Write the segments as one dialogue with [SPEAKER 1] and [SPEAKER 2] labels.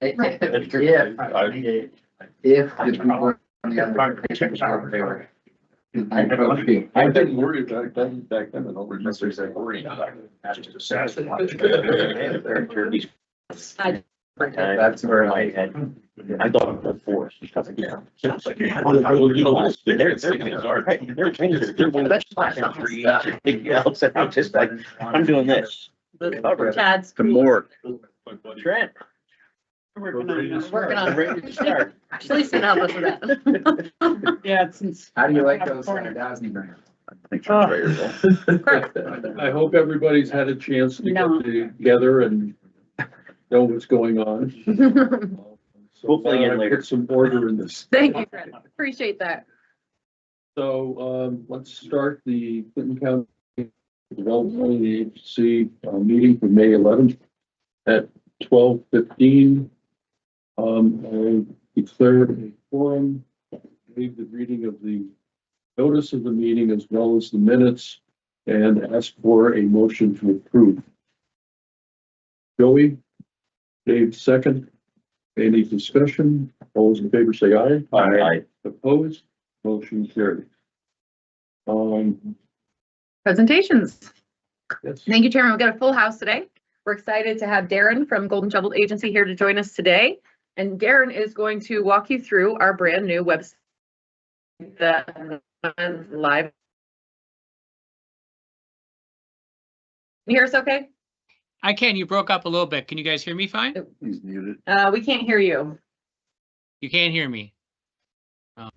[SPEAKER 1] If
[SPEAKER 2] Right.
[SPEAKER 1] the people on the other pictures were there.
[SPEAKER 3] I didn't worry back then, I don't remember that worrying.
[SPEAKER 1] That's where I had.
[SPEAKER 4] I thought the force because yeah. It's like, you know, they're just like, I'm doing this.
[SPEAKER 2] Chad's.
[SPEAKER 4] The more.
[SPEAKER 3] Trent.
[SPEAKER 2] Working on
[SPEAKER 4] Ready to start.
[SPEAKER 2] Actually, should help us with that.
[SPEAKER 5] Yeah, since.
[SPEAKER 1] How do you like those Dazzny brands?
[SPEAKER 3] I hope everybody's had a chance to
[SPEAKER 2] No.
[SPEAKER 3] get together and know what's going on. So
[SPEAKER 4] Hopefully
[SPEAKER 3] now
[SPEAKER 4] in
[SPEAKER 3] I
[SPEAKER 4] later.
[SPEAKER 3] put some order in this.
[SPEAKER 2] Thank you, Fred. Appreciate that.
[SPEAKER 3] So, let's start the Clinton County Development Agency meeting for May 11th at 12:15. I declare a quorum, waive the reading of the notice of the meeting as well as the minutes, and ask for a motion to approve. Joey, Dave, second. Any discussion? All those in favor say aye.
[SPEAKER 4] Aye.
[SPEAKER 3] Opposed? Motion carried.
[SPEAKER 2] Presentations.
[SPEAKER 3] Yes.
[SPEAKER 2] Thank you, Chairman. We've got a full house today. We're excited to have Darren from Golden Shovel Agency here to join us today. And Darren is going to walk you through our brand new website that is live. Can you hear us okay?
[SPEAKER 5] I can. You broke up a little bit. Can you guys hear me fine?
[SPEAKER 3] He's muted.
[SPEAKER 2] We can't hear you.
[SPEAKER 5] You can't hear me. Oh.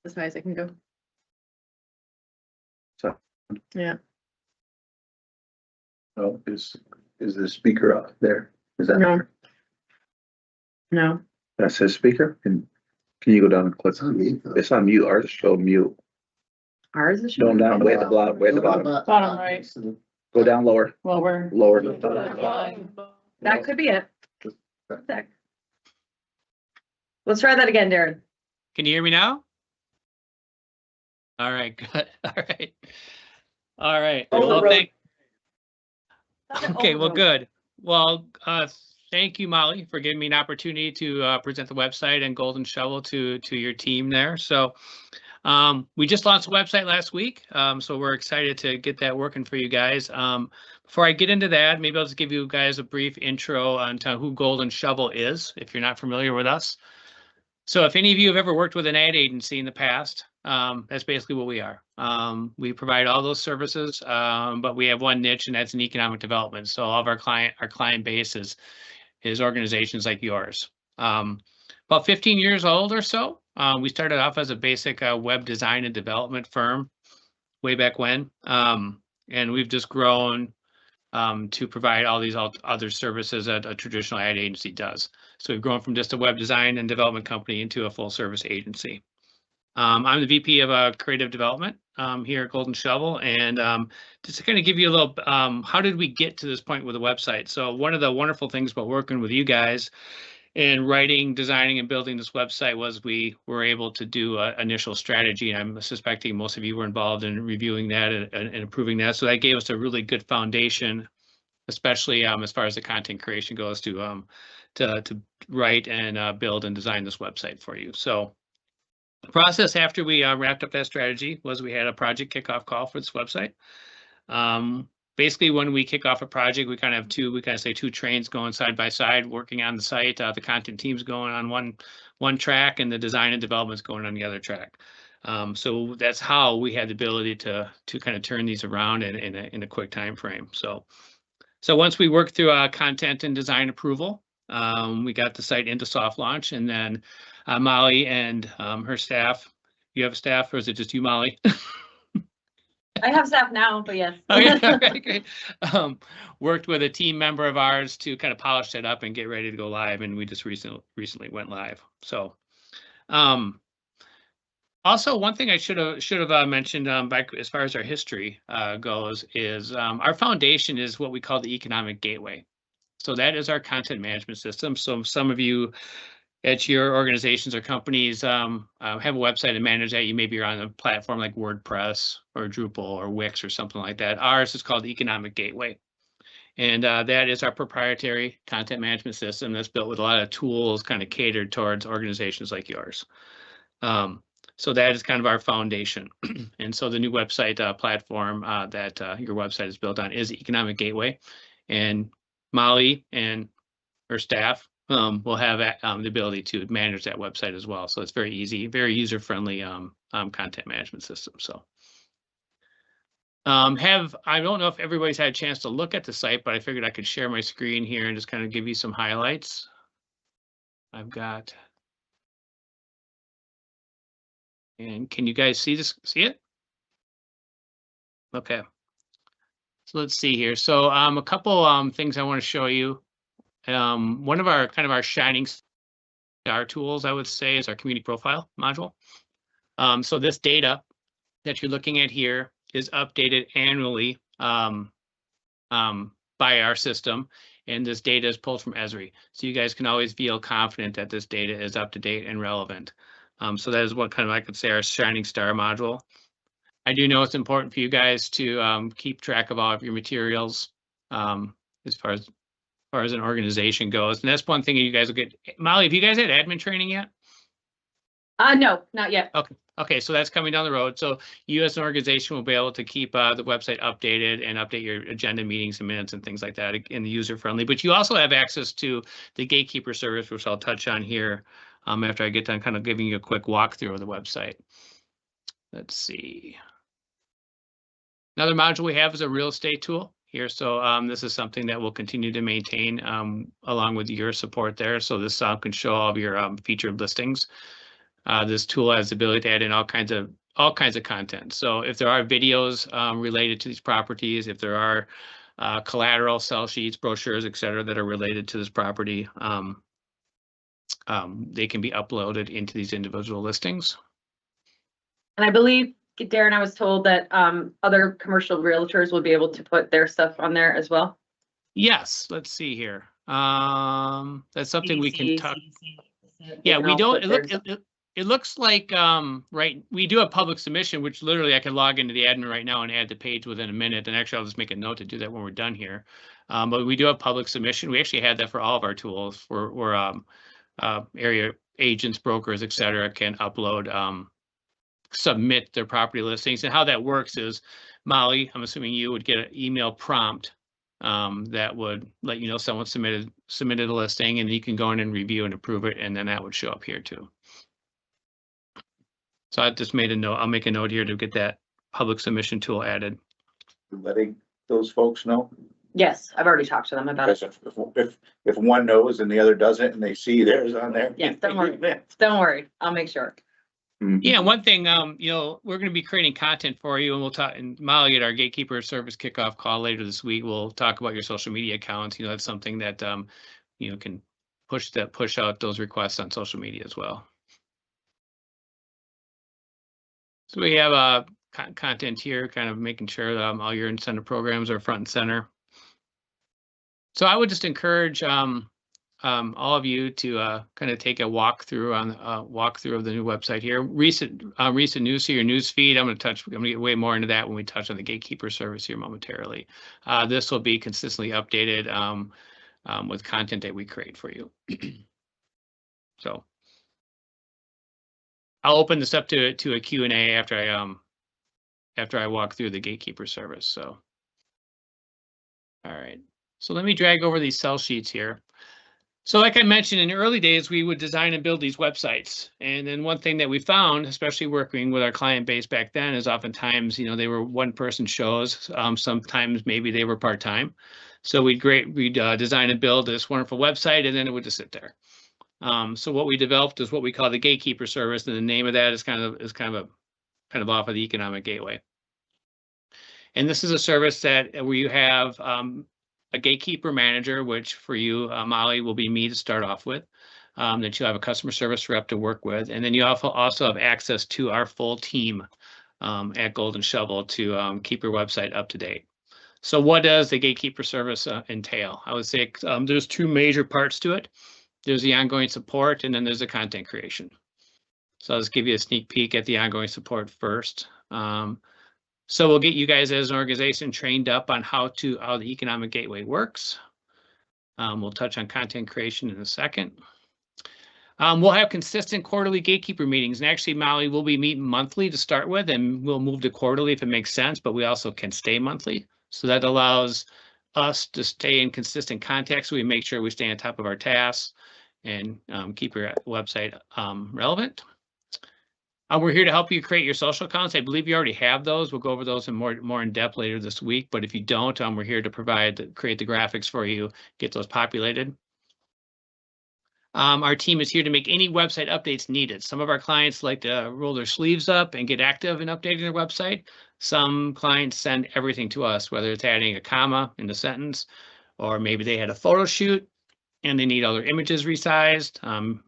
[SPEAKER 2] As high as I can go.
[SPEAKER 6] So-
[SPEAKER 2] Yeah.
[SPEAKER 6] Oh, is the speaker up there? Is that?
[SPEAKER 2] No. No.
[SPEAKER 6] That says speaker? Can you go down and click? It's on mute. Ours showed mute.
[SPEAKER 2] Ours is
[SPEAKER 6] Go
[SPEAKER 2] showing.
[SPEAKER 6] down way at the bottom, way at the bottom.
[SPEAKER 5] Bottom right.
[SPEAKER 6] Go down lower,
[SPEAKER 5] Lower.
[SPEAKER 6] lower.
[SPEAKER 2] That could be it. Sec. Let's try that again, Darren.
[SPEAKER 5] Can you hear me now? All right, good. All right. All right. Well, okay, well, good. Well, thank you, Molly, for giving me an opportunity to present the website and Golden Shovel to your team there. So we just launched the website last week, so we're excited to get that working for you guys. Before I get into that, maybe I'll just give you guys a brief intro on who Golden Shovel is, if you're not familiar with us. So if any of you have ever worked with an ad agency in the past, that's basically what we are. We provide all those services, but we have one niche, and that's in economic development. So all of our client base is organizations like yours. About 15 years old or so. We started off as a basic web design and development firm way back when, and we've just grown to provide all these other services that a traditional ad agency does. So we've grown from just a web design and development company into a full service agency. I'm the VP of creative development here at Golden Shovel, and just to kind of give you a little, how did we get to this point with the website? So one of the wonderful things about working with you guys and writing, designing, and building this website was we were able to do an initial strategy, and I'm suspecting most of you were involved in reviewing that and improving that. So that gave us a really good foundation, especially as far as the content creation goes, to write and build and design this website for you. So the process after we wrapped up that strategy was we had a project kickoff call for this website. Basically, when we kick off a project, we kind of say two trains going side by side, working on the site. The content team's going on one track, and the design and development's going on the other track. So that's how we had the ability to kind of turn these around in a quick time frame. So once we worked through content and design approval, we got the site into soft launch, and then Molly and her staff. You have staff, or is it just you, Molly?
[SPEAKER 2] I have staff now, but yes.
[SPEAKER 5] Okay, okay, great. Worked with a team member of ours to kind of polish that up and get ready to go live, and we just recently went live. So, also one thing I should have mentioned back as far as our history goes is our foundation is what we call the Economic Gateway. So that is our content management system. So some of you at your organizations or companies have a website and manage that. You maybe you're on a platform like WordPress or Drupal or Wix or something like that. Ours is called Economic Gateway. And that is our proprietary content management system that's built with a lot of tools kind of catered towards organizations like yours. So that is kind of our foundation. And so the new website platform that your website is built on is Economic Gateway. And Molly and her staff will have the ability to manage that website as well. So it's very easy, very user-friendly content management system. So I don't know if everybody's had a chance to look at the site, but I figured I could share my screen here and just kind of give you some highlights. I've got, and can you guys see this? See it? Okay. So let's see here. So a couple things I want to show you. One of our kind of our shining star tools, I would say, is our community profile module. So this data that you're looking at here is updated annually by our system, and this data is pulled from Esri. So you guys can always feel confident that this data is up to date and relevant. So that is what kind of I could say our shining star module. I do know it's important for you guys to keep track of all of your materials as far as an organization goes, and that's one thing you guys will get. Molly, have you guys had admin training yet?
[SPEAKER 2] No, not yet.
[SPEAKER 5] Okay, so that's coming down the road. So you as an organization will be able to keep the website updated and update your agenda, meetings, and minutes and things like that in the user-friendly. But you also have access to the Gatekeeper service, which I'll touch on here after I get done kind of giving you a quick walkthrough of the website. Let's see. Another module we have is a real estate tool here. So this is something that we'll continue to maintain along with your support there. So this can show all of your featured listings. This tool has the ability to add in all kinds of content. So if there are videos related to these properties, if there are collateral, sell sheets, brochures, et cetera, that are related to this property, they can be uploaded into these individual listings.
[SPEAKER 2] And I believe, Darren, I was told that other commercial realtors will be able to put their stuff on there as well.
[SPEAKER 5] Yes, let's see here. That's something we can talk. Yeah, we
[SPEAKER 2] all
[SPEAKER 5] don't.
[SPEAKER 2] put
[SPEAKER 5] It looks like right. We do a public submission, which literally I can log into the admin right now and add the page within a minute. And actually, I'll just make a note to do that when we're done here. But we do have public submission. We actually had that for all of our tools, where area agents, brokers, et cetera, can upload, submit their property listings. And how that works is, Molly, I'm assuming you would get an email prompt that would let you know someone submitted a listing, and you can go in and review and approve it, and then that would show up here too. So I just made a note. I'll make a note here to get that public submission tool added.
[SPEAKER 4] Letting those folks know.
[SPEAKER 2] Yes, I've already talked to them about it.
[SPEAKER 4] Because if one knows and the other doesn't, and they see theirs on there.
[SPEAKER 2] Yes, don't worry. Don't worry, I'll make sure.
[SPEAKER 5] Yeah, one thing, you know, we're going to be creating content for you, and we'll talk. And Molly, at our Gatekeeper service kickoff call later this week, we'll talk about your social media accounts. You know, that's something that you know, can push out those requests on social media as well. So we have content here, kind of making sure that all your incentive programs are front and center. So I would just encourage all of you to kind of take a walkthrough of the new website here. Recent news to your news feed. I'm going to get way more into that when we touch on the Gatekeeper service here momentarily. This will be consistently updated with content that we create for you. So I'll open this up to a Q&A after I walk through the Gatekeeper service. So, all right. So let me drag over these sell sheets here. So like I mentioned, in the early days, we would design and build these websites. And then one thing that we found, especially working with our client base back then, is oftentimes, you know, they were one-person shows. Sometimes maybe they were part-time. So we'd design and build this wonderful website, and then it would just sit there. So what we developed is what we call the Gatekeeper service, and the name of that is kind of off of the Economic Gateway. And this is a service that where you have a Gatekeeper manager, which for you, Molly, will be me to start off with. That you'll have a customer service rep to work with, and then you also have access to our full team at Golden Shovel to keep your website up to date. So what does the Gatekeeper service entail? I would say there's two major parts to it. there's the ongoing support, and then there's the content creation. So I'll just give you a sneak peek at the ongoing support first. So we'll get you guys as an organization trained up on how the Economic Gateway works. We'll touch on content creation in a second. We'll have consistent quarterly gatekeeper meetings. And actually, Molly, we'll be meeting monthly to start with, and we'll move to quarterly if it makes sense, but we also can stay monthly. So that allows us to stay in consistent contact, so we make sure we stay on top of our tasks and keep your website relevant. We're here to help you create your social accounts. I believe you already have those. We'll go over those in more in depth later this week. But if you don't, we're here to create the graphics for you, get those populated. Our team is here to make any website updates needed. Some of our clients like to roll their sleeves up and get active in updating their website. Some clients send everything to us, whether it's adding a comma in the sentence, or maybe they had a photo shoot and they need all their images resized.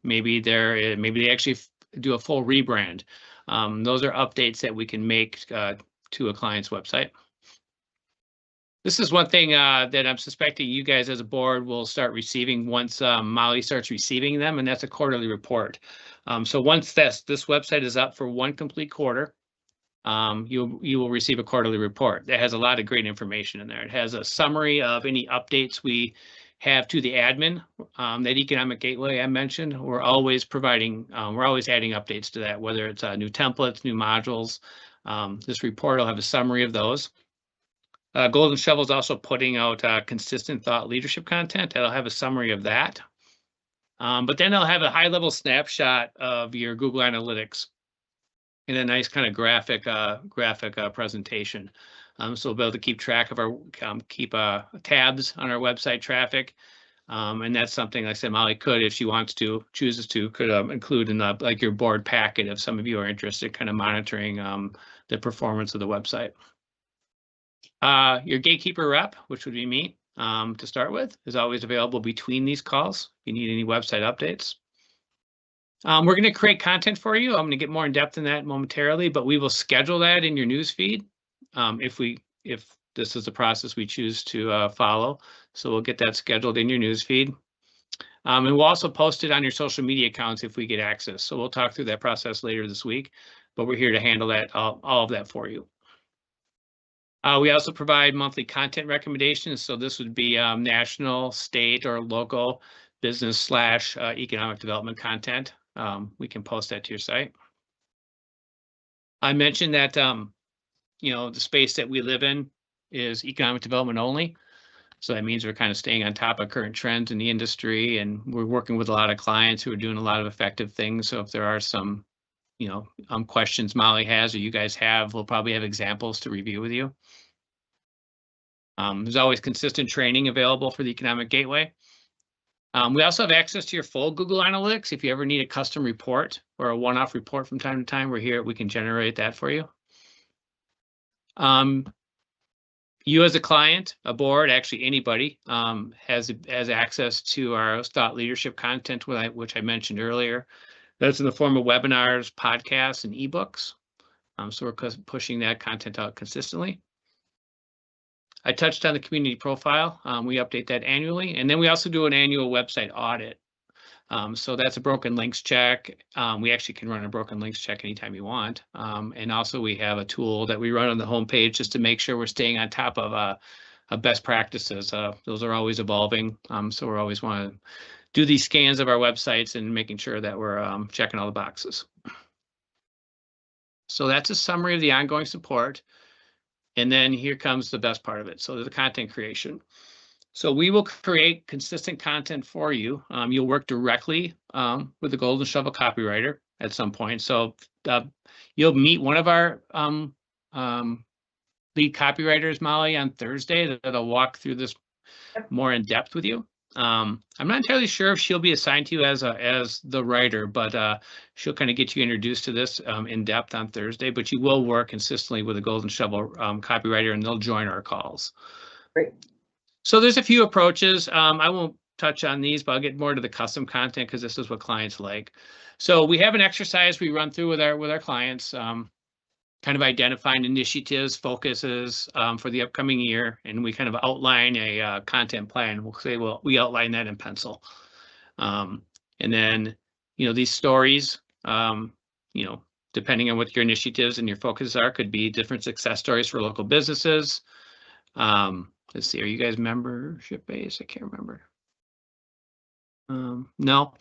[SPEAKER 5] Maybe they actually do a full rebrand. Those are updates that we can make to a client's website. This is one thing that I'm suspecting you guys as a board will start receiving once Molly starts receiving them, and that's a quarterly report. So once this website is up for one complete quarter, you will receive a quarterly report that has a lot of great information in there. It has a summary of any updates we have to the admin, that Economic Gateway I mentioned. We're always adding updates to that, whether it's new templates, new modules. This report will have a summary of those. Golden Shovel is also putting out consistent thought leadership content. That'll have a summary of that. But then they'll have a high-level snapshot of your Google Analytics in a nice kind of graphic presentation. So we'll be able to keep track of our tabs on our website traffic. And that's something, like I said, Molly could, if she chooses to, could include in like your board packet if some of you are interested, kind of monitoring the performance of the website. Your gatekeeper rep, which would be me to start with, is always available between these calls if you need any website updates. We're going to create content for you. I'm going to get more in depth in that momentarily, but we will schedule that in your news feed if this is the process we choose to follow. So we'll get that scheduled in your news feed. And we'll also post it on your social media accounts if we get access. So we'll talk through that process later this week, but we're here to handle that, all of that for you. We also provide monthly content recommendations. So this would be national, state, or local business / economic development content. We can post that to your site. I mentioned that, the space that we live in is economic development only. So that means we're kind of staying on top of current trends in the industry, and we're working with a lot of clients who are doing a lot of effective things. So if there are some, questions Molly has or you guys have, we'll probably have examples to review with you. There's always consistent training available for the Economic Gateway. We also have access to your full Google Analytics. If you ever need a custom report or a one-off report from time to time, we're here. We can generate that for you. You as a client, a board, actually anybody, has access to our thought leadership content, which I mentioned earlier. That's in the form of webinars, podcasts, and ebooks. So we're pushing that content out consistently. I touched on the community profile. We update that annually. And then we also do an annual website audit. So that's a broken links check. We actually can run a broken links check anytime you want. And also we have a tool that we run on the homepage just to make sure we're staying on top of best practices. Those are always evolving. So we're always want to do these scans of our websites and making sure that we're checking all the boxes. So that's a summary of the ongoing support. And then here comes the best part of it. So the content creation. So we will create consistent content for you. You'll work directly with the Golden Shovel copywriter at some point. So you'll meet one of our lead copywriters, Molly, on Thursday that'll walk through this more in depth with you. I'm not entirely sure if she'll be assigned to you as the writer, but she'll kind of get you introduced to this in depth on Thursday. But you will work consistently with a Golden Shovel copywriter, and they'll join our calls.
[SPEAKER 2] Great.
[SPEAKER 5] So there's a few approaches. I won't touch on these, but I'll get more to the custom content because this is what clients like. So we have an exercise we run through with our clients, kind of identifying initiatives, focuses for the upcoming year, and we kind of outline a content plan. We'll say, well, we outline that in pencil. And then, these stories, depending on what your initiatives and your focuses are, could be different success stories for local businesses. Let's see, are you guys membership based? I can't remember. No.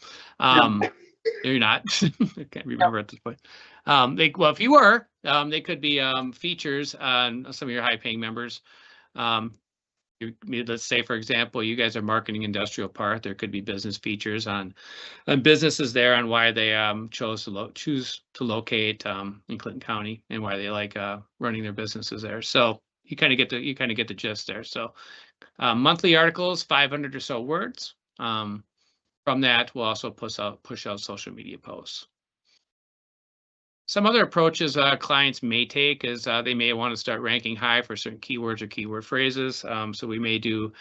[SPEAKER 5] You're not. I can't remember at this point. Well, if you were, they could be features on some of your high paying members. Let's say, for example, you guys are marketing industrial park. There could be business features on businesses there on why they choose to locate in Clinton County and why they like running their businesses there. So you kind of get the gist there. So monthly articles, 500 or so words. From that, we'll also push out social media posts. Some other approaches clients may take is they may want to start ranking high for certain keywords or keyword phrases. So we may do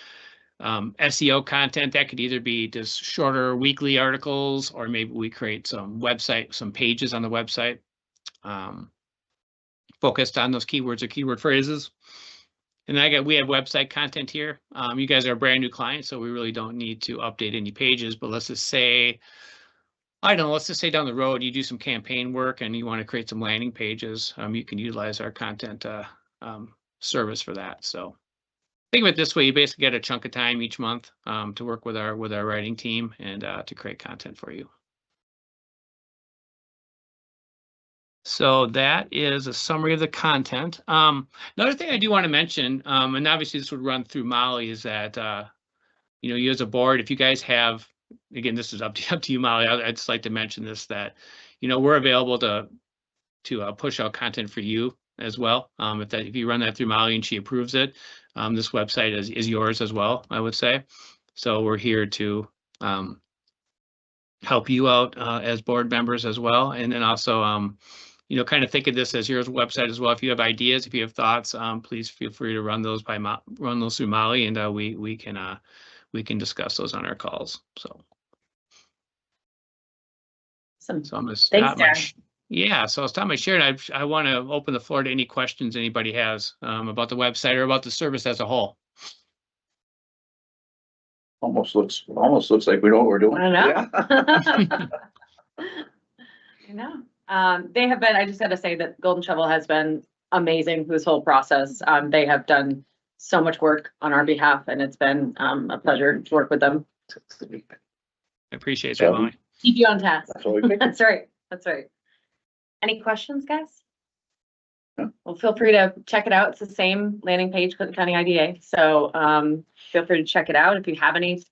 [SPEAKER 5] SEO content that could either be just shorter weekly articles, or maybe we create some pages on the website focused on those keywords or keyword phrases. And we have website content here. You guys are a brand new client, so we really don't need to update any pages, but let's just say, let's just say down the road, you do some campaign work and you want to create some landing pages. You can utilize our content service for that. So think of it this way: you basically get a chunk of time each month to work with our writing team and to create content for you. So that is a summary of the content. Another thing I do want to mention, and obviously this would run through Molly, is that you as a board, if you guys have, again, this is up to you, Molly. I'd just like to mention this, that we're available to push out content for you as well. If you run that through Molly and she approves it, this website is yours as well, I would say. So we're here to help you out as board members as well, and then also kind of think of this as your website as well. If you have ideas, if you have thoughts, please feel free to run those through Molly, and we can discuss those on our calls. So
[SPEAKER 2] Awesome.
[SPEAKER 5] I'm gonna
[SPEAKER 2] Thanks,
[SPEAKER 5] stop so I'll stop my share, and I want to open the floor to any questions anybody has about the website or about the service as a whole.
[SPEAKER 6] Almost looks like we know what we're doing.
[SPEAKER 2] I know.
[SPEAKER 6] Yeah.
[SPEAKER 2] I know. They have been, I just got to say that Golden Shovel has been amazing through this whole process. They have done so much work on our behalf, and it's been a pleasure to work with them.
[SPEAKER 5] I appreciate that, Molly.
[SPEAKER 2] Keep you on task.
[SPEAKER 6] That's what we think.
[SPEAKER 2] That's right. That's right. Any questions, guys?
[SPEAKER 6] No.
[SPEAKER 2] Well, feel free to check it out. It's the same landing page, Clinton County IDA. So feel free to check it out. If you have any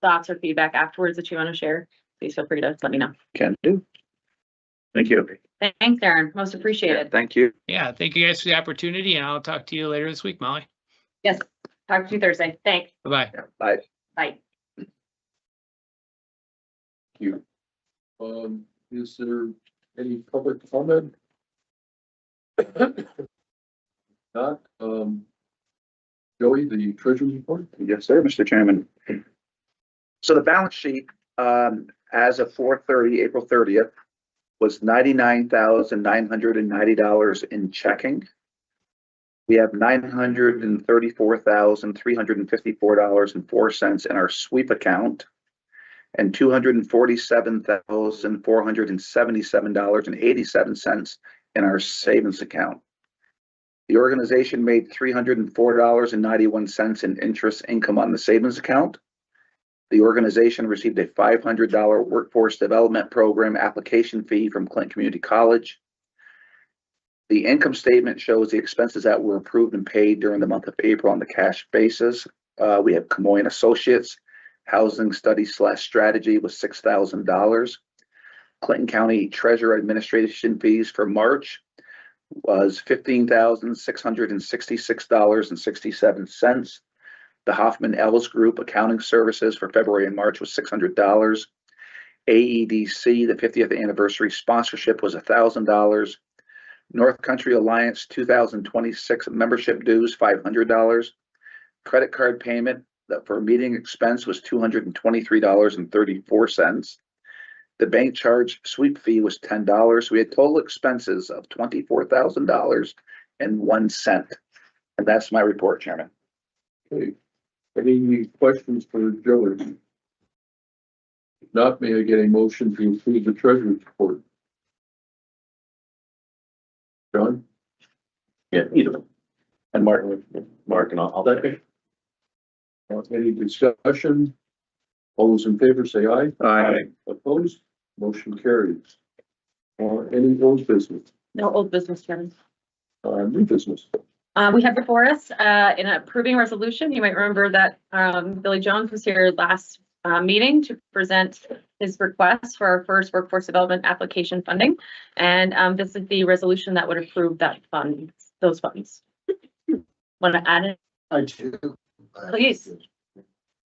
[SPEAKER 2] thoughts or feedback afterwards that you want to share, please feel free to let me know.
[SPEAKER 6] Can do. Thank you.
[SPEAKER 2] Thanks, Aaron. Most appreciated.
[SPEAKER 6] Thank you.
[SPEAKER 5] Yeah, thank you guys for the opportunity, and I'll talk to you later this week, Molly.
[SPEAKER 2] Yes. Talk to you Thursday. Thanks.
[SPEAKER 5] Bye-bye.
[SPEAKER 6] Yeah, bye.
[SPEAKER 2] Bye.
[SPEAKER 3] You. Is there any public comment? Not, Joey, the treasury report?
[SPEAKER 6] Yes, sir, Mr. Chairman. So the balance sheet, as of 4/30, April 30th, was $99,990 in checking. We have $934,354.04 in our sweep account, and $247,477.87 in our savings account. The organization made $304.91 in interest income on the savings account. The organization received a $500 workforce development program application fee from Clinton Community College. The income statement shows the expenses that were approved and paid during the month of April on the cash basis. We have Camoin Associates, housing study / strategy was $6,000. Clinton County Treasurer Administration fees for March was $15,666.67. The Hoffman Ellis Group accounting services for February and March was $600. AEDC, the 50th anniversary sponsorship, was $1,000. North Country Alliance 2026 membership dues, $500. Credit card payment for meeting expense was $223.34. The bank charge sweep fee was $10. We had total expenses of $24,000.01. And that's my report, Chairman.
[SPEAKER 3] Okay. Any questions for Joey? not, may I get a motion to approve the treasurer's report? John?
[SPEAKER 4] Yeah, either one. And Mark and I'll second.
[SPEAKER 3] Any discussion? All those in favor say aye.
[SPEAKER 4] Aye.
[SPEAKER 3] Opposed? Motion carries. Any old business?
[SPEAKER 2] No old business, Chairman.
[SPEAKER 3] New business?
[SPEAKER 2] We have before us, in approving resolution, you might remember that, Billy Jones was here last, meeting to present his request for our first workforce development application funding. And, this is the resolution that would approve that fund, those funds. Want to add it?
[SPEAKER 7] I do.
[SPEAKER 2] Please.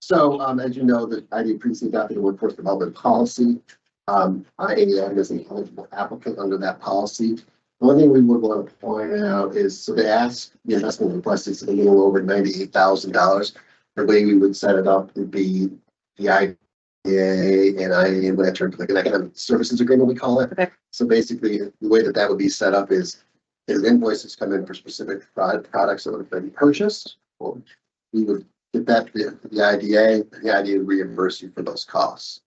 [SPEAKER 7] So, as you know, the IDA previously adopted a workforce development policy. IAM is an eligible applicant under that policy. The one thing we would want to point out is, so they asked, the investment request is a little over $98,000. The way we would set it up would be the IDA and IAM would enter into like an economic services agreement, we call it.
[SPEAKER 2] Okay.
[SPEAKER 7] So basically, the way that would be set up is, as invoices come in for specific products that would have been purchased, well, we would get that to the IDA, and the IDA would reimburse you for those costs.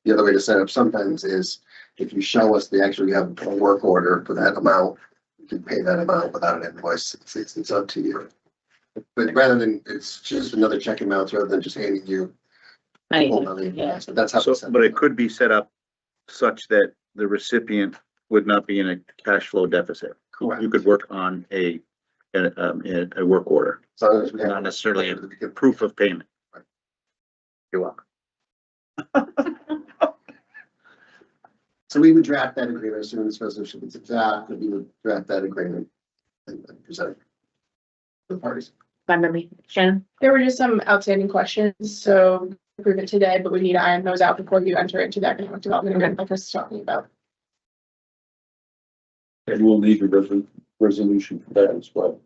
[SPEAKER 7] The other way to set up sometimes is if you show us they actually have a work order for that amount, you can pay that amount without an invoice. It's up to you. But rather than, it's just another check amount rather than just handing you. full money.
[SPEAKER 2] Yeah.
[SPEAKER 7] So that's how.
[SPEAKER 6] So,
[SPEAKER 7] it's set
[SPEAKER 6] but it
[SPEAKER 7] up.
[SPEAKER 6] could be set up such that the recipient would not be in a cash flow deficit.
[SPEAKER 7] Correct.
[SPEAKER 6] You could work on a work order,
[SPEAKER 7] As long as we have-
[SPEAKER 6] not necessarily a proof of payment. You're welcome.
[SPEAKER 7] So we would draft that agreement as soon as this resolution is adopted. We would draft that agreement and present it to the parties.
[SPEAKER 2] My memory, Shannon?
[SPEAKER 8] There were just some outstanding questions, so approve it today, but we need to iron those out before you enter into the economic development agreement like Chris is talking about.
[SPEAKER 3] And we'll need a resolution for that as well.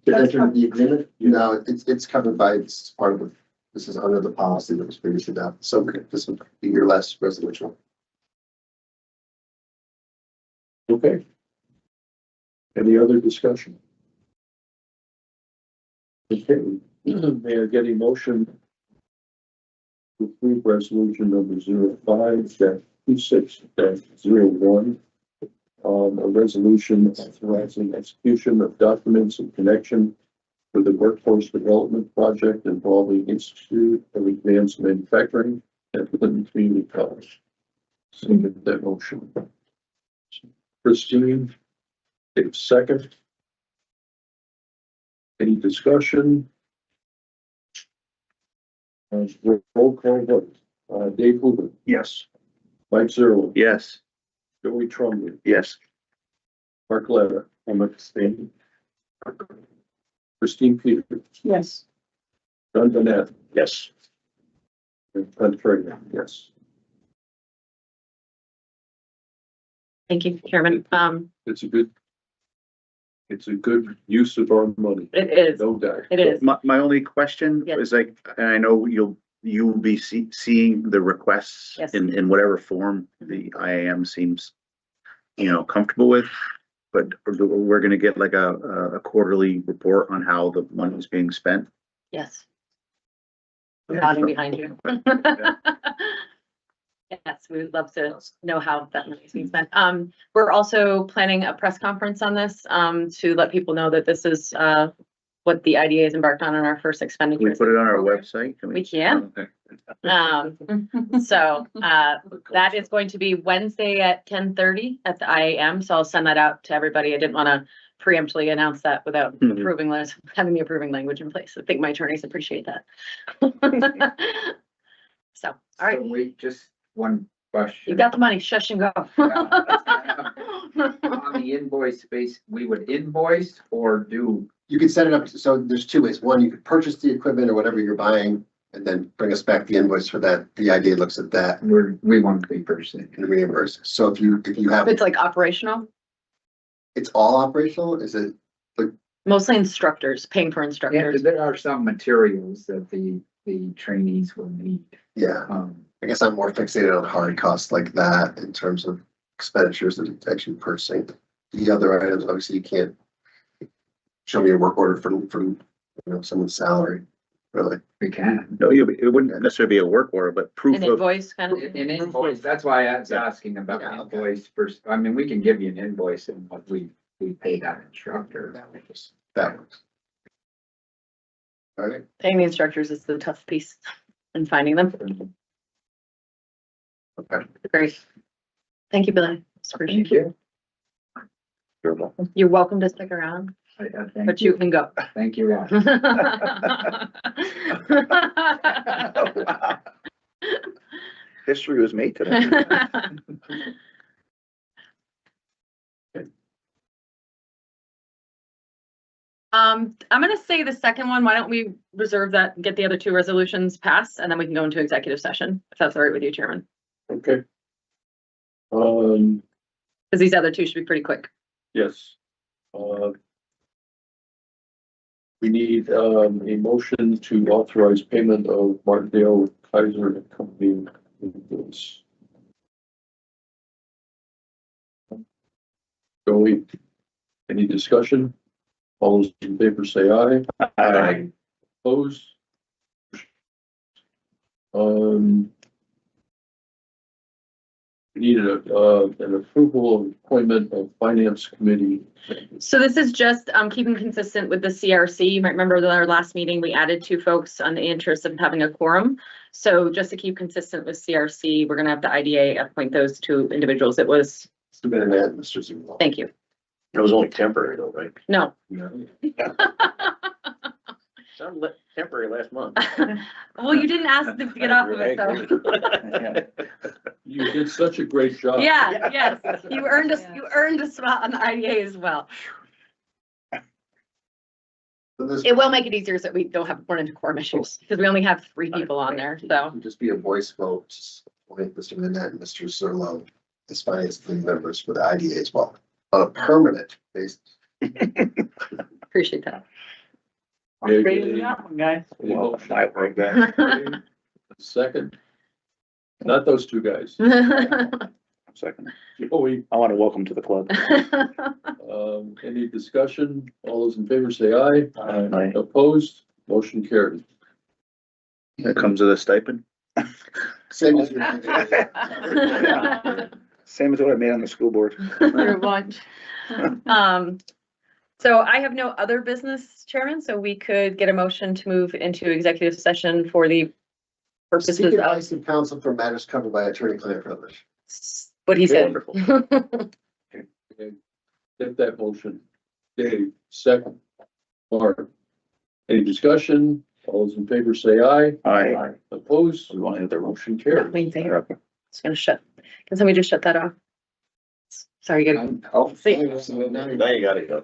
[SPEAKER 7] To enter the agreement, no, it's covered by, it's part of the, this is under the policy that was previously adopted. So this would be your last resolution.
[SPEAKER 3] Okay. Any other discussion? Okay, may I get a motion to approve resolution number 05-26-01, a resolution authorizing execution of documents in connection with the workforce development project involving Institute of Advanced Manufacturing at Clinton Community College. Second that motion. Christine, take second. Any discussion? Roll call vote. Dave Hoover,
[SPEAKER 6] Yes.
[SPEAKER 3] Mike Zerlo,
[SPEAKER 6] Yes.
[SPEAKER 3] Joey Trumley,
[SPEAKER 6] Yes.
[SPEAKER 3] Mark Letta, I'm abstaining. Christine Peters,
[SPEAKER 8] Yes.
[SPEAKER 3] John Burnett,
[SPEAKER 4] Yes.
[SPEAKER 3] and Clint Frager, yes.
[SPEAKER 2] Thank you, Chairman.
[SPEAKER 3] It's a good use of our money,
[SPEAKER 2] It is,
[SPEAKER 3] no doubt.
[SPEAKER 2] it is.
[SPEAKER 6] My only question
[SPEAKER 2] Yes.
[SPEAKER 6] is like, and I know you will be seeing the requests
[SPEAKER 2] Yes.
[SPEAKER 6] in whatever form the IAM seems, comfortable with. But we're gonna get like a quarterly report on how the money is being spent.
[SPEAKER 2] Yes. I'm nodding behind you. Yes, we would love to know how that money is being spent. We're also planning a press conference on this, to let people know that this is, what the IDA has embarked on in our first
[SPEAKER 6] Can
[SPEAKER 2] expenditure.
[SPEAKER 6] we put it on our website?
[SPEAKER 2] We can.
[SPEAKER 6] Okay.
[SPEAKER 2] So, that is going to be Wednesday at 10:30 at the IAM. So I'll send that out to everybody. I didn't want to preemptively announce that without
[SPEAKER 6] Mhm.
[SPEAKER 2] having the approving language in place. I think my attorneys appreciate that. So, all right,
[SPEAKER 1] So wait, just one question.
[SPEAKER 2] you got the money, shush and go.
[SPEAKER 1] On the invoice space, we would invoice or do,
[SPEAKER 7] You could set it up, so there's two ways. One, you could purchase the equipment or whatever you're buying and then bring us back the invoice for that. The IDA looks at that
[SPEAKER 1] we want to be purchasing.
[SPEAKER 7] and reimburse. So if you have,
[SPEAKER 2] If it's like operational,
[SPEAKER 7] it's all operational, is it?
[SPEAKER 2] mostly instructors, paying for
[SPEAKER 1] Yeah,
[SPEAKER 2] instructors.
[SPEAKER 1] there are some materials that the trainees will need.
[SPEAKER 7] Yeah, I guess I'm more fixated on hard costs like that in terms of expenditures than actually purchasing. The other items, obviously you can't show me a work order for someone's salary. really.
[SPEAKER 1] We can.
[SPEAKER 6] No, it wouldn't necessarily be a work order, but proof
[SPEAKER 2] An
[SPEAKER 6] of,
[SPEAKER 2] invoice kind of.
[SPEAKER 1] An invoice, that's why I was asking about
[SPEAKER 7] Yeah,
[SPEAKER 1] an
[SPEAKER 7] okay.
[SPEAKER 1] invoice first. I mean, we can give you an invoice and what we pay that instructor.
[SPEAKER 7] That works. All right,
[SPEAKER 2] Paying the instructors is the tough piece and finding them.
[SPEAKER 7] okay.
[SPEAKER 2] Great. Thank you, Billy. It's appreciated.
[SPEAKER 1] Thank you.
[SPEAKER 2] You're welcome to stick around,
[SPEAKER 1] Thank
[SPEAKER 2] but you can go.
[SPEAKER 1] Thank you, Rob.
[SPEAKER 6] history was made today.
[SPEAKER 2] I'm gonna say the second one, why don't we reserve that, get the other two resolutions passed, and then we can go into executive session, if that's all right with you, Chairman,
[SPEAKER 3] Okay.
[SPEAKER 2] because these other two should be pretty quick.
[SPEAKER 3] Yes. We need, a motion to authorize payment of Martindale Kaiser and Company. Invoice. Joey, any discussion? All those in favor say aye.
[SPEAKER 6] Aye.
[SPEAKER 3] Opposed? We need an approval of appointment of finance committee.
[SPEAKER 2] So this is just keeping consistent with the CRC. You might remember in our last meeting, we added two folks on the interest of having a quorum. So just to keep consistent with CRC, we're gonna have the IDA appoint those two individuals. It was,
[SPEAKER 7] Submitted that, Mr. Zumwalt.
[SPEAKER 2] thank you.
[SPEAKER 4] It was only temporary though, right?
[SPEAKER 2] No.
[SPEAKER 4] Sounded temporary last month.
[SPEAKER 2] Well, you didn't ask them to get off of it, though.
[SPEAKER 3] You did such a great job.
[SPEAKER 2] Yeah, yes, you earned a spot on the IDA as well.
[SPEAKER 7] So this
[SPEAKER 2] It will make it easier so that we don't have run into quorum issues, because we only have 3 people on there, so.
[SPEAKER 7] would just be a voice vote, just appoint Mr. Minette and Mr. Zerlo as finance committee members for the IDA as well, on a permanent basis.
[SPEAKER 2] Appreciate that.
[SPEAKER 3] Any
[SPEAKER 6] Well,
[SPEAKER 3] motion?
[SPEAKER 6] I like that.
[SPEAKER 3] Second. Not those two guys.
[SPEAKER 6] Second.
[SPEAKER 3] Joey,
[SPEAKER 6] I want to welcome to the club.
[SPEAKER 3] any discussion? All those in favor say aye.
[SPEAKER 6] Aye.
[SPEAKER 3] Opposed? Motion carried.
[SPEAKER 6] That comes with a stipend.
[SPEAKER 7] Same as.
[SPEAKER 6] Same as what I made on the school board.
[SPEAKER 2] Your lunch. So I have no other business, Chairman, so we could get a motion to move into executive session for the purposes
[SPEAKER 7] Seek
[SPEAKER 2] of
[SPEAKER 7] advice and counsel for matters covered by attorney-client privilege.
[SPEAKER 2] what he said.
[SPEAKER 3] Get that motion. Dave, second. Mark. Any discussion? All those in favor say aye.
[SPEAKER 6] Aye.
[SPEAKER 3] Opposed?
[SPEAKER 6] We want to have their
[SPEAKER 3] Motion carried.
[SPEAKER 2] Wait, there. It's gonna shut. Can somebody just shut that off? Sorry, you gotta.
[SPEAKER 7] Oh,
[SPEAKER 2] See.
[SPEAKER 7] now
[SPEAKER 4] Now you gotta go.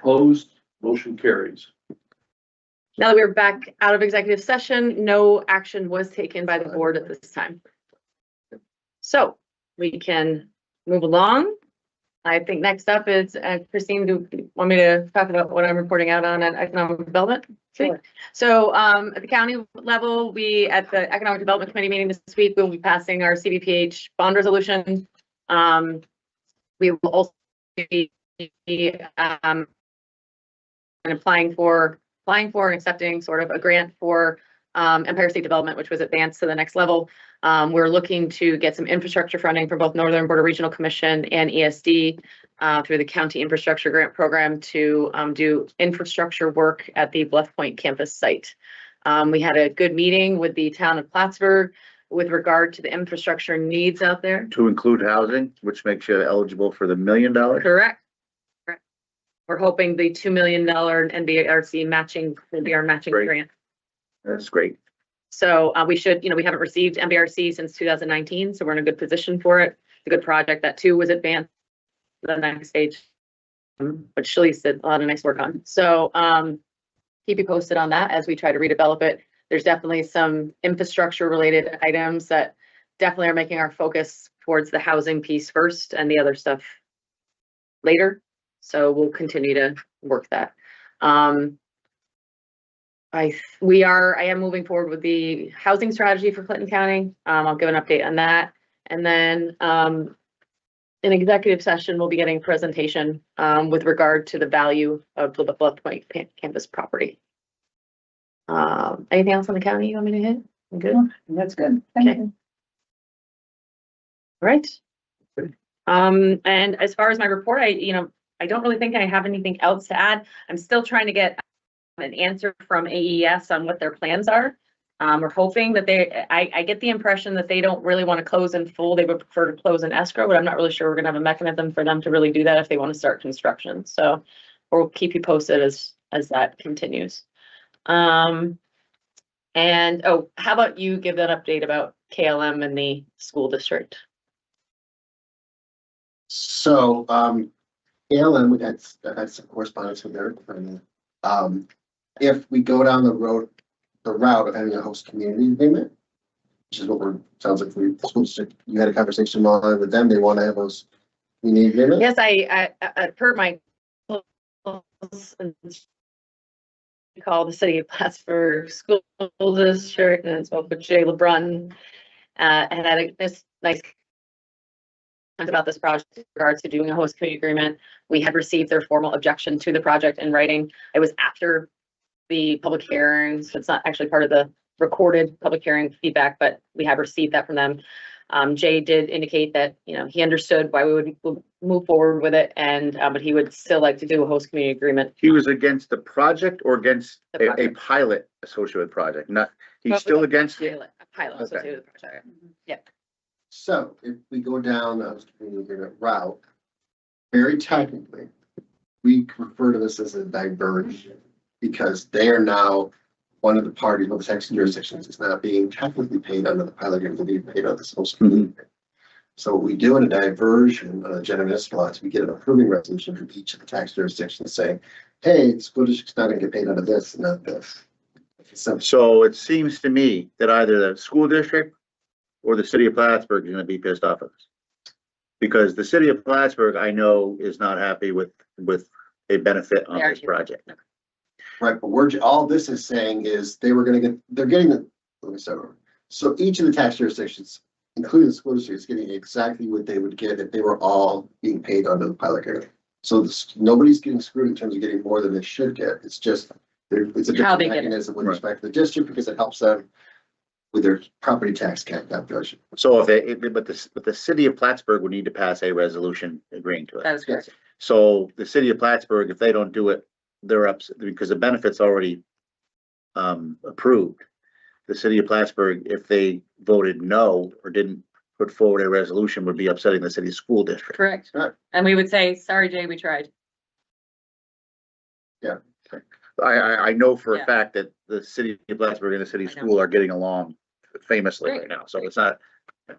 [SPEAKER 3] Opposed, motion carries.
[SPEAKER 2] Now that we're back out of executive session, no action was taken by the board at this time. So we can move along. I think next up is Christine, do you want me to talk about what I'm reporting out on economic development?
[SPEAKER 8] Sure.
[SPEAKER 2] So at the county level, we, at the Economic Development Committee meeting this week, we'll be passing our CBPH bond resolution. We will also be and applying for and accepting sort of a grant for Empire State Development, which was advanced to the next level. We're looking to get some infrastructure funding from both Northern Border Regional Commission and ESD through the County Infrastructure Grant Program to do infrastructure work at the Bluff Point campus site. We had a good meeting with the town of Plattsburgh with regard to the infrastructure needs out there.
[SPEAKER 6] To include housing, which makes you eligible for the $1 million.
[SPEAKER 2] Correct. Correct. We're hoping the $2 million NBRC matching will be our matching
[SPEAKER 6] Great.
[SPEAKER 2] grant.
[SPEAKER 6] That's great.
[SPEAKER 2] So we should, we haven't received MBRC since 2019, so we're in a good position for it. It's a good project. That too was advanced to the next stage, which Shalice did a lot of nice work on. So keep you posted on that as we try to redevelop it. There's definitely some infrastructure related items that definitely are making our focus towards the housing piece first and the other stuff later. So we'll continue to work that. I am moving forward with the housing strategy for Clinton County. I'll give an update on that. And then in executive session, we'll be getting a presentation with regard to the value of the Bluff Point campus property. Anything else on the county you want me to hit? I'm good.
[SPEAKER 9] That's good.
[SPEAKER 2] Okay. All right. And as far as my report, I don't really think I have anything else to add. I'm still trying to get an answer from AES on what their plans are. We're hoping that I get the impression that they don't really want to close in full. They would prefer to close in escrow, but I'm not really sure we're gonna have a mechanism for them to really do that if they want to start construction. So we'll keep you posted as that continues. And how about you give that update about KLM and the school district?
[SPEAKER 7] So, KLM, we had some correspondence with their attorney. If we go down the route of having a host community agreement, which is what sounds like we, school district, you had a conversation on with them, they want to have those community agreement?
[SPEAKER 2] Yes, I per my call the city of Plattsburgh School District and spoke with Jay LeBrun and had this nice about this project in regards to doing a host community agreement. We had received their formal objection to the project in writing. It was after the public hearings. So it's not actually part of the recorded public hearing feedback, but we have received that from them. Jay did indicate that, he understood why we would move forward with it and, but he would still like to do a host community agreement.
[SPEAKER 6] He was against the project or against
[SPEAKER 2] The
[SPEAKER 6] a
[SPEAKER 2] project.
[SPEAKER 6] pilot associated with project, not,
[SPEAKER 2] But
[SPEAKER 6] he's still
[SPEAKER 2] with
[SPEAKER 6] against it.
[SPEAKER 2] A pilot associated with the project. Yep.
[SPEAKER 7] So if we go down the host community agreement route, very technically, we refer to this as a diversion because they are now one of the parties of the tax jurisdictions is not being technically paid under the pilot agreement, they're being paid under the host community agreement. So what we do in a diversion on a general municipal law, we get an approving resolution from each of the tax jurisdictions saying, hey, the school district's not gonna get paid under this and not this.
[SPEAKER 6] So it seems to me that either the school district or the city of Plattsburgh is gonna be pissed off at us. Because the city of Plattsburgh, I know, is not happy with a benefit on
[SPEAKER 2] They are
[SPEAKER 6] this
[SPEAKER 2] too.
[SPEAKER 6] project.
[SPEAKER 7] Right, but all this is saying is they're getting the, let me start over. So each of the tax jurisdictions, including the school district, is getting exactly what they would get if they were all being paid under the pilot agreement. So nobody's getting screwed in terms of getting more than they should get. It's just, it's a
[SPEAKER 2] How
[SPEAKER 7] different
[SPEAKER 2] they get it.
[SPEAKER 7] mechanism with
[SPEAKER 6] Right.
[SPEAKER 7] respect to the district because it helps them with their property tax calculation.
[SPEAKER 6] So but the city of Plattsburgh would need to pass a resolution agreeing to it.
[SPEAKER 2] That is correct.
[SPEAKER 6] So the city of Plattsburgh, if they don't do it, they're upset because the benefit's already approved. The city of Plattsburgh, if they voted no or didn't put forward a resolution, would be upsetting the city school district.
[SPEAKER 2] Correct.
[SPEAKER 7] Right.
[SPEAKER 2] And we would say, sorry, Jay, we tried.
[SPEAKER 6] I know for a
[SPEAKER 2] Yeah.
[SPEAKER 6] fact that the city of Plattsburgh and the city
[SPEAKER 2] I know.
[SPEAKER 6] school are getting along famously
[SPEAKER 2] Great.
[SPEAKER 6] right now, so it's not.
[SPEAKER 2] But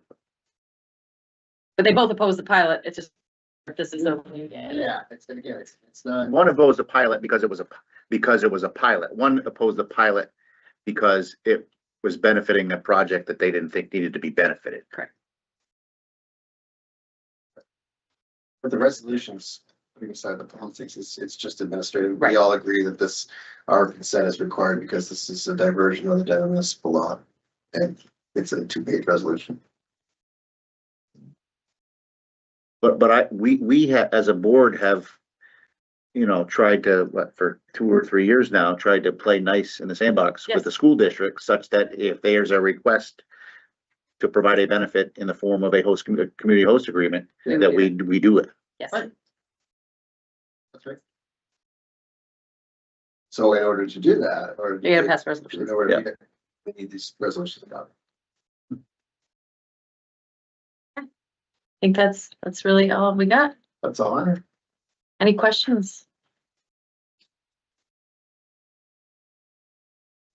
[SPEAKER 2] they both oppose the pilot. It's just if this is a.
[SPEAKER 7] Yeah, it's, again, it's not.
[SPEAKER 6] One opposed the pilot because it was a pilot. One opposed the pilot because it was benefiting a project that they didn't think needed to be benefited.
[SPEAKER 7] But the resolutions, putting aside the politics, it's just administrative.
[SPEAKER 2] Right.
[SPEAKER 7] We all agree that this, our consent is required because this is a diversion of the municipal law. And it's a 2-page resolution.
[SPEAKER 6] But we have, as a board have, tried to, for 2 or 3 years now, tried to play nice in the sandbox
[SPEAKER 2] Yes.
[SPEAKER 6] with the school district such that if there's a request to provide a benefit in the form of a community host agreement, that we do it.
[SPEAKER 2] Yes.
[SPEAKER 7] Right. That's right. So in order to do that, or.
[SPEAKER 2] You gotta pass resolutions.
[SPEAKER 7] In order to, we need these resolutions adopted.
[SPEAKER 2] I think that's really all we got.
[SPEAKER 7] That's all I have.
[SPEAKER 2] Any questions?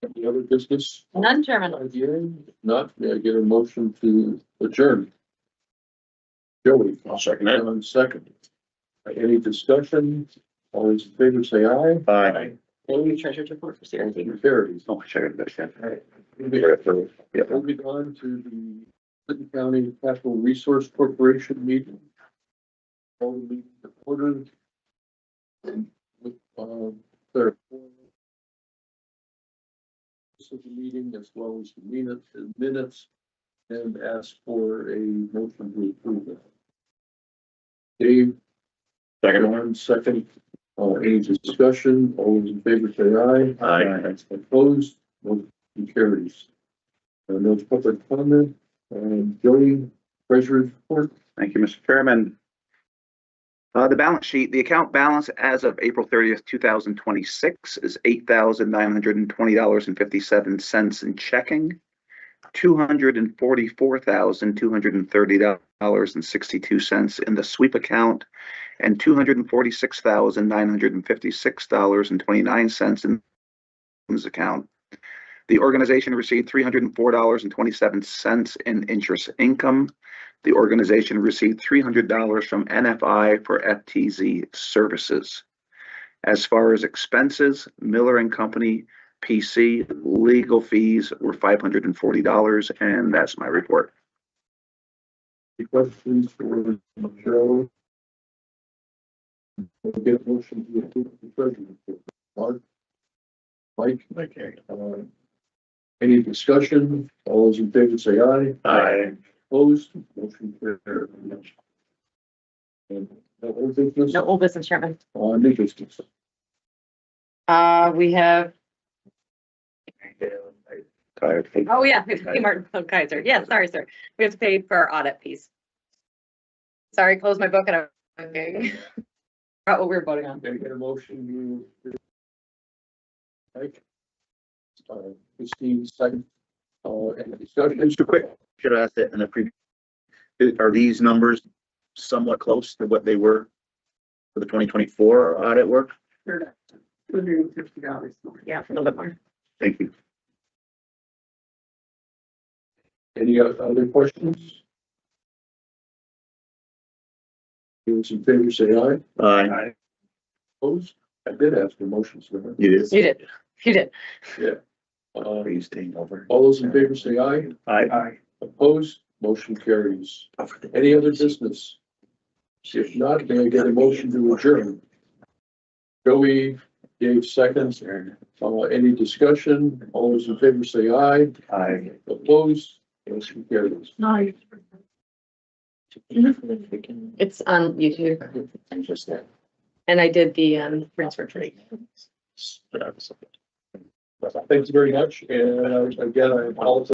[SPEAKER 3] Any other business?
[SPEAKER 2] None, Chairman.
[SPEAKER 3] Idea? If not, may I get a motion to adjourn? Joey.
[SPEAKER 4] I'll second that.
[SPEAKER 3] On second. Any discussion? All those in favor say aye.
[SPEAKER 6] Bye.
[SPEAKER 2] Treasurer's report for Sarah.
[SPEAKER 3] Carries.
[SPEAKER 6] Oh, sure.
[SPEAKER 3] Yeah, moving on to the Clinton County Capital Resource Corporation meeting. All the meeting ordered. And with, their this is the meeting as well as the minutes, and ask for a motion to approve it. Dave,
[SPEAKER 4] Second.
[SPEAKER 3] second, any discussion? All those in favor say aye.
[SPEAKER 6] Aye.
[SPEAKER 3] Opposed, motion carries. No public comment, Joey, treasurer's report.
[SPEAKER 6] Thank you, Mr. Chairman. The balance sheet, the account balance as of April 30th, 2026 is $8,920.57 in checking, $244,230.62 in the sweep account, and $246,956.29 in this account. The organization received $304.27 in interest income. The organization received $300 from NFI for FTZ services. As far as expenses, Miller and Company, PC, legal fees were $540, and that's my report.
[SPEAKER 3] Any questions for Joe? We'll get a motion to approve the treasurer's report. Mark? Mike? Any discussion? All those in favor say aye.
[SPEAKER 4] Aye.
[SPEAKER 3] Opposed, motion carries. And no old business?
[SPEAKER 2] No old business, Chairman.
[SPEAKER 3] New business.
[SPEAKER 2] We have,
[SPEAKER 6] Tired.
[SPEAKER 2] oh yeah, we have to pay Martin Kaiser. Yeah, sorry, sir. We have to pay for our audit piece. Sorry, close my book and I'm, okay. Forgot what we were voting on.
[SPEAKER 3] Can I get a motion to? Mike? Christine, second. Any discussion?
[SPEAKER 6] Just a quick, should have asked it in the previous. Are these numbers somewhat close to what they were for the 2024 audit work?
[SPEAKER 2] $250 more. Yeah, a little bit more.
[SPEAKER 6] Thank you.
[SPEAKER 3] Any other questions? Those in favor say aye.
[SPEAKER 6] Aye.
[SPEAKER 3] Opposed? I did ask for motions. Didn't
[SPEAKER 6] You did.
[SPEAKER 2] You did. You did.
[SPEAKER 3] I? Yeah.
[SPEAKER 6] Are you staying over?
[SPEAKER 3] All those in favor say aye.
[SPEAKER 6] Aye.
[SPEAKER 3] Opposed? Motion carries. Any other business? If not, may I get a motion to adjourn? Joey gave seconds. Any discussion? All those in favor say aye.
[SPEAKER 6] Aye.
[SPEAKER 3] Opposed? Motion carries.
[SPEAKER 2] No. It's on YouTube.
[SPEAKER 6] Interesting.
[SPEAKER 2] And I did the transfer trade.
[SPEAKER 3] Thank you very much. And again, I apologize.